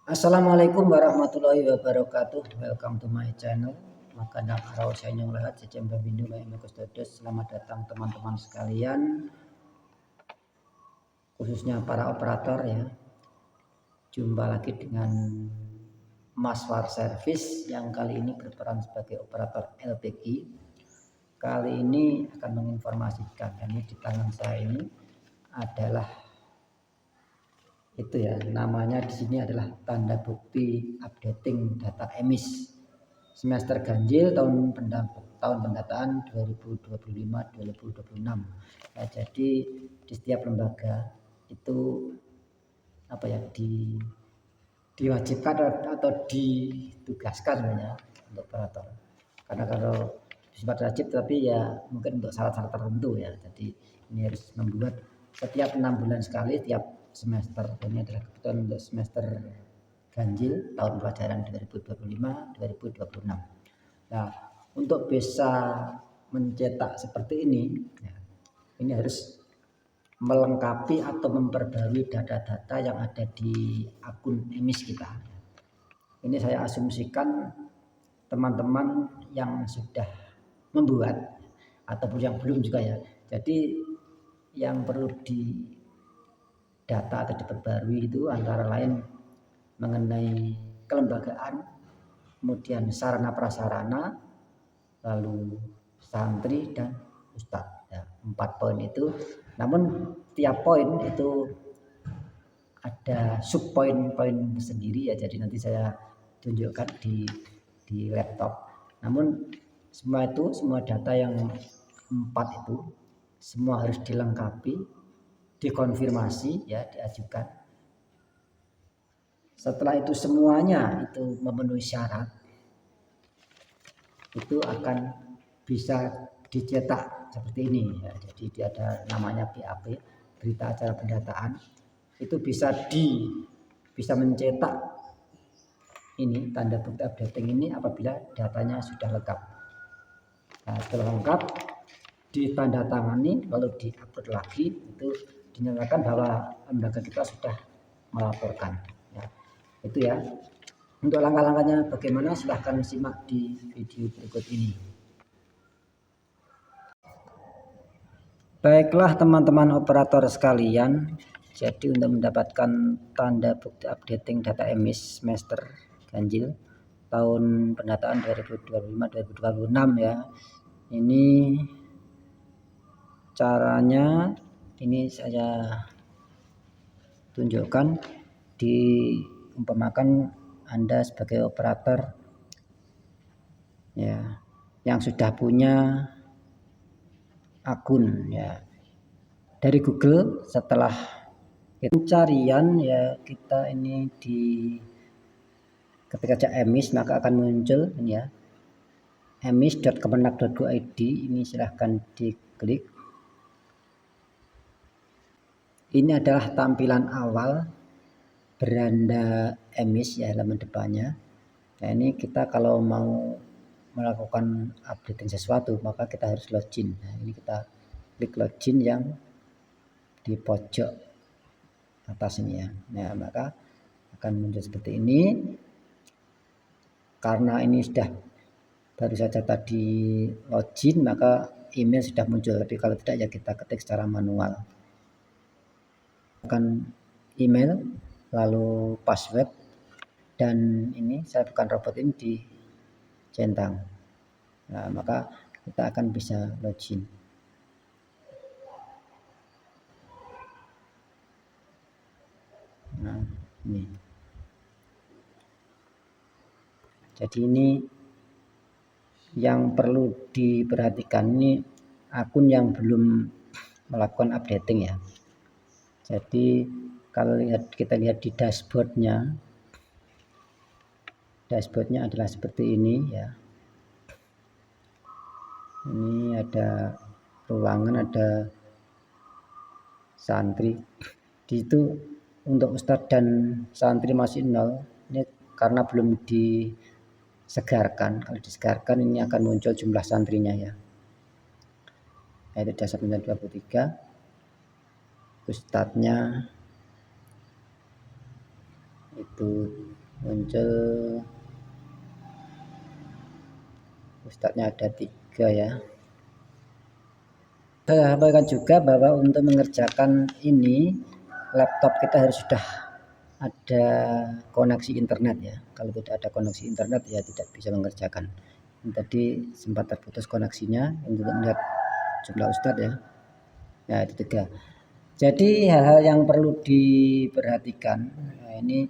Assalamualaikum warahmatullahi wabarakatuh. Welcome to my channel. Makadang arau sanyong lahat secem babindu may kustodes. Selamat datang teman-teman sekalian, khususnya para operator ya. Jumpa lagi dengan Maswar Service yang kali ini berperan sebagai operator LPG. Kali ini akan menginformasikan, ini di tangan saya ini adalah itu ya, namanya di sini adalah tanda bukti updating data emis semester ganjil tahun pendataan 2025-2026. Nah, jadi di setiap lembaga itu diwajibkan atau ditugaskan sebenarnya untuk operator. Karena kalau bersifat wajib tapi ya mungkin untuk syarat-syarat tertentu ya. Jadi ini harus membuat setiap 6 bulan sekali tiap semester. Ini adalah kebutuhan untuk semester ganjil tahun pelajaran 2025-2026. Nah, untuk bisa mencetak seperti ini, ya, ini harus melengkapi atau memperbarui data-data yang ada di akun emis kita. Ini saya asumsikan teman-teman yang sudah membuat ataupun yang belum juga ya. Jadi yang perlu di data atau diperbarui itu antara lain mengenai kelembagaan, kemudian sarana prasarana, lalu santri dan ustadz. Ya, 4 poin itu. Namun tiap poin itu ada sub poin-poin sendiri ya. Jadi nanti saya tunjukkan di laptop. Namun semua data yang 4 itu semua harus dilengkapi, dikonfirmasi ya, diajukan. Setelah itu semuanya itu memenuhi syarat, itu akan bisa dicetak seperti ini ya. Jadi dia ada namanya BAP, berita acara pendataan. Itu bisa mencetak ini tanda bukti updating ini apabila datanya sudah lengkap. Nah, setelah lengkap ditandatangani lalu diupload lagi, itu dinyatakan bahwa lembaga kita sudah melaporkan ya. Itu ya. Untuk langkah-langkahnya bagaimana silahkan simak di video berikut ini. Baiklah teman-teman operator sekalian, jadi untuk mendapatkan tanda bukti updating data emis semester ganjil tahun pendataan 2025-2026 ya. Ini caranya, ini saya tunjukkan. Diumpamakan Anda sebagai operator ya yang sudah punya akun ya dari Google. Setelah pencarian ya, kita ini ketika cek emis maka akan muncul ini ya, emis.kemenak.go.id. ini silahkan diklik. Ini adalah tampilan awal beranda emis ya, halaman depannya. Nah, ini kita kalau mau melakukan updating sesuatu maka kita harus login. Nah, ini kita klik login yang di pojok atas ini ya. Nah, maka akan muncul seperti ini. Karena ini sudah baru saja tadi login maka email sudah muncul, tapi kalau tidak ya kita ketik secara manual. Akan email lalu password, dan ini saya bukan robot, ini dicentang. Nah, maka kita akan bisa login. Nah, ini. Jadi ini yang perlu diperhatikan, ini akun yang belum melakukan updating ya. Jadi kalau kita lihat di dashboardnya adalah seperti ini ya. Ini ada ruangan, ada santri. Di itu untuk ustadz dan santri masih 0. Ini karena belum disegarkan. Kalau disegarkan ini akan muncul jumlah santrinya ya. Yaitu dasar 923. Ustadznya itu muncul ustadznya ada 3 ya. Saya sampaikan juga bahwa untuk mengerjakan ini laptop kita harus sudah ada koneksi internet ya. Kalau tidak ada koneksi internet ya tidak bisa mengerjakan. Tadi sempat terputus koneksinya untuk melihat jumlah ustadz ya. Ya itu 3. Jadi hal-hal yang perlu diperhatikan. Nah, ini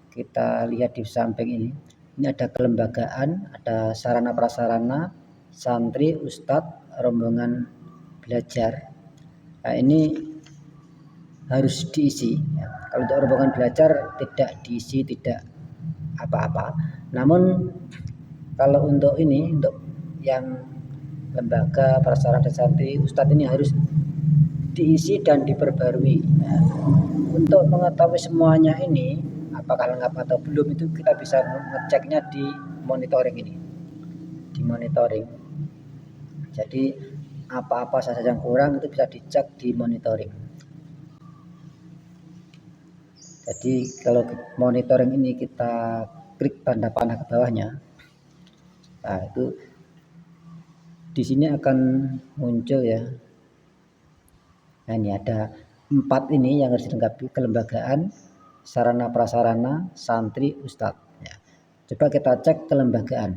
kita lihat di samping ini. Ini ada kelembagaan, ada sarana prasarana, santri, ustadz, rombongan belajar. Nah, ini harus diisi. Ya. Kalau untuk rombongan belajar tidak diisi, tidak apa-apa. Namun kalau untuk ini, untuk yang lembaga, prasarana dan santri, ustadz ini harus diisi dan diperbarui. Nah, untuk mengetahui semuanya ini apakah lengkap atau belum itu kita bisa ngeceknya di monitoring ini. Di monitoring. Jadi apa-apa saja yang kurang itu bisa dicek di monitoring. Jadi kalau monitoring ini kita klik tanda panah ke bawahnya, nah itu di sini akan muncul ya. Nah ini ada 4 ini yang harus dilengkapi: kelembagaan, sarana prasarana, santri, ustadz. Ya. Coba kita cek kelembagaan.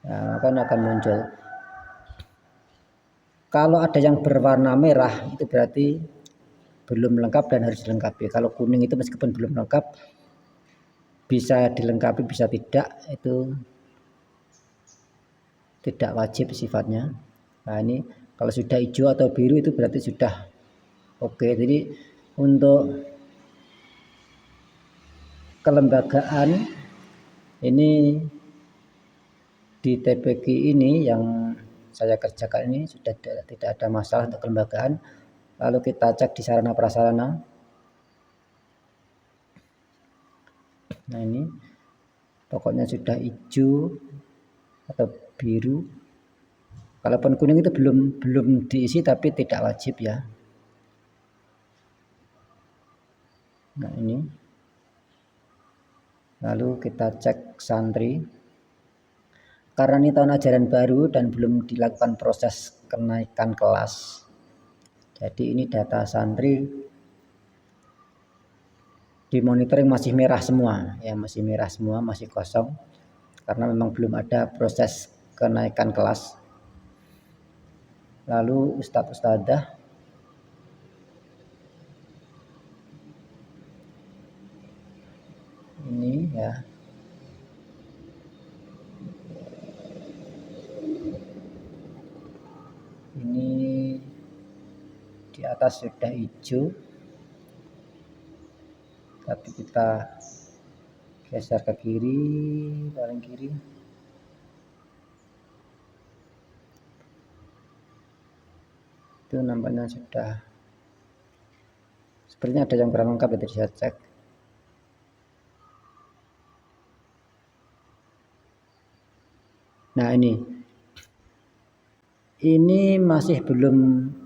Nah, akan muncul. Kalau ada yang berwarna merah itu berarti belum lengkap dan harus dilengkapi. Kalau kuning itu meskipun belum lengkap bisa dilengkapi bisa tidak, itu tidak wajib sifatnya. Nah ini kalau sudah hijau atau biru itu berarti sudah oke. Jadi untuk kelembagaan ini di TPQ ini yang saya kerjakan ini sudah tidak ada masalah untuk kelembagaan. Lalu kita cek di sarana prasarana. Nah ini pokoknya sudah hijau atau biru. Kalaupun kuning itu belum diisi tapi tidak wajib ya. Nah ini. Lalu kita cek santri. Karena ini tahun ajaran baru dan belum dilakukan proses kenaikan kelas. Jadi ini data santri di monitoring masih merah semua, ya masih merah semua, masih kosong karena memang belum ada proses kenaikan kelas. Lalu ustadz ustadzah ini ya. Ini di atas sudah hijau. Tapi kita geser ke kiri, paling kiri. Itu nampaknya sudah. Sepertinya ada yang kurang lengkap, itu saya cek. Nah ini masih belum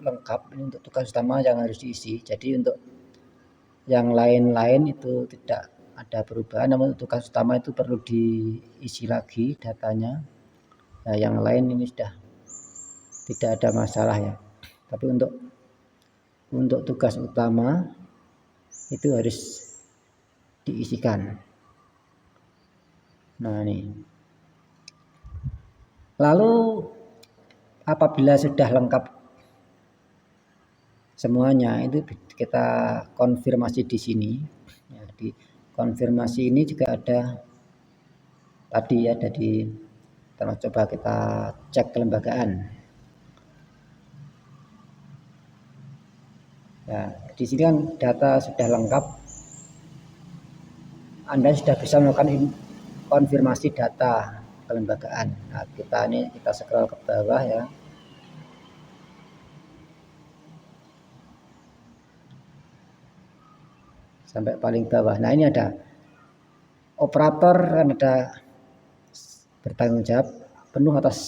lengkap. Ini untuk tugas utama yang harus diisi. Jadi untuk yang lain-lain itu tidak ada perubahan, namun tugas utama itu perlu diisi lagi datanya. Nah yang lain ini sudah tidak ada masalah ya. Tapi untuk tugas utama itu harus diisikan. Nah ini. Lalu apabila sudah lengkap semuanya itu kita konfirmasi di sini. Ya, di konfirmasi ini juga ada tadi ya, jadi coba kita cek kelembagaan. Ya, di sini kan data sudah lengkap. Anda sudah bisa melakukan konfirmasi data kelembagaan. Nah, kita scroll ke bawah ya. Sampai paling bawah. Nah, ini ada operator kan ada bertanggung jawab penuh atas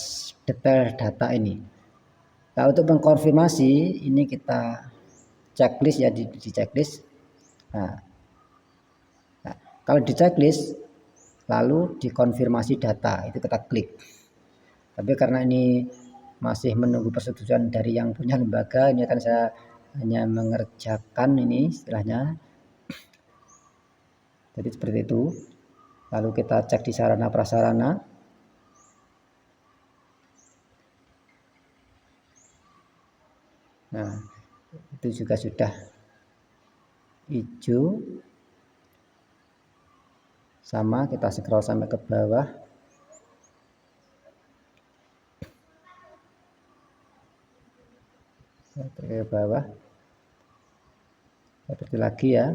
detail data ini. Nah, untuk mengkonfirmasi ini kita checklist ya, di checklist. Nah, kalau di checklist lalu dikonfirmasi data itu kita klik. Tapi karena ini masih menunggu persetujuan dari yang punya lembaga, ini akan saya hanya mengerjakan ini istilahnya. Jadi seperti itu. Lalu kita cek di sarana prasarana. Nah, itu juga sudah hijau. Sama, kita scroll sampai ke bawah. Ke bawah. Seperti lagi ya.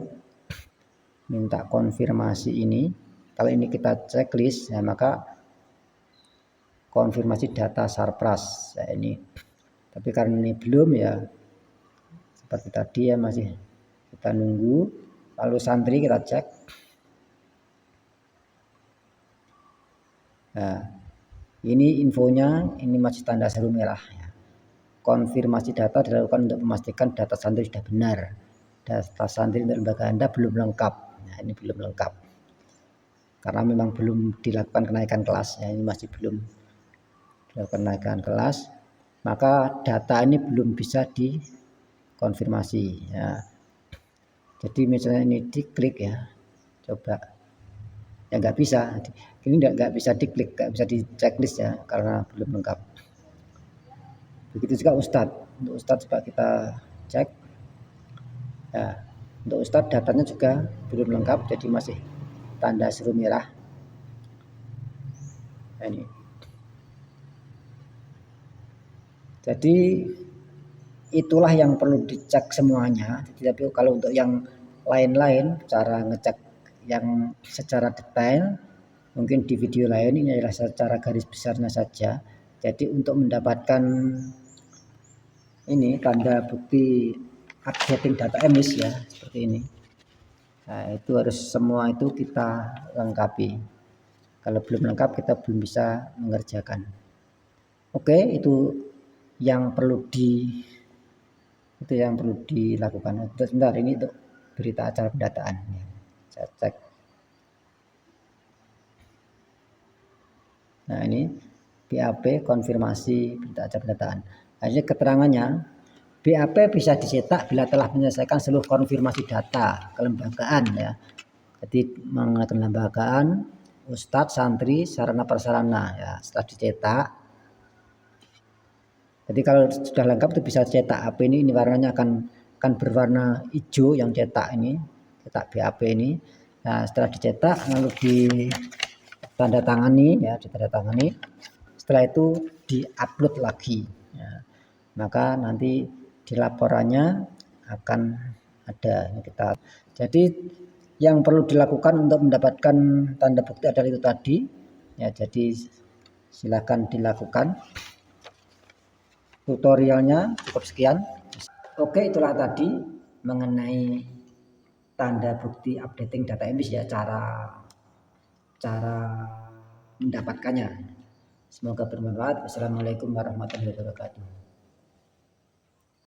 Minta konfirmasi ini. Kalau ini kita checklist, ya maka konfirmasi data Sarpras. Ya ini. Tapi karena ini belum ya, seperti tadi ya masih kita nunggu. Lalu santri kita cek. Nah, ini infonya, ini masih tanda seru merah. Ya. Konfirmasi data dilakukan untuk memastikan data santri sudah benar. Data santri untuk lembaga Anda belum lengkap. Nah, ini belum lengkap. Karena memang belum dilakukan kenaikan kelas. Ya, ini masih belum dilakukan kenaikan kelas. Maka data ini belum bisa dikonfirmasi. Ya. Jadi misalnya ini diklik ya. Coba. Ya nggak bisa. Ini nggak bisa diklik, nggak bisa di checklist ya. Karena belum lengkap. Begitu juga Ustadz. Untuk Ustadz coba kita cek. Ya, untuk Ustadz datanya juga belum lengkap, jadi masih tanda seru merah. Nah, ini. Jadi itulah yang perlu dicek semuanya. Tapi kalau untuk yang lain-lain, cara ngecek yang secara detail, mungkin di video lain, ini adalah secara garis besarnya saja. Jadi untuk mendapatkan ini tanda bukti updating data emis ya seperti ini. Nah, itu harus semua itu kita lengkapi. Kalau belum lengkap kita belum bisa mengerjakan. Oke, itu yang perlu dilakukan. Sebentar, ini untuk berita acara pendataan. Saya cek. Nah, ini BAP konfirmasi berita acara pendataan. Akhirnya keterangannya, BAP bisa dicetak bila telah menyelesaikan seluruh konfirmasi data kelembagaan ya. Jadi mengenai kelembagaan, Ustadz, santri, sarana prasarana ya. Setelah dicetak, jadi kalau sudah lengkap itu bisa cetak AP ini warnanya akan berwarna hijau yang cetak ini, cetak BAP ini. Nah, setelah dicetak lalu ditandatangani ya, ditandatangani. Setelah itu diupload lagi. Ya. Maka nanti di laporannya akan ada kita. Jadi yang perlu dilakukan untuk mendapatkan tanda bukti adalah itu tadi. Ya, jadi silakan dilakukan. Tutorialnya cukup sekian. Oke, itulah tadi mengenai tanda bukti updating data emis ya, cara mendapatkannya. Semoga bermanfaat. Wassalamualaikum warahmatullahi wabarakatuh.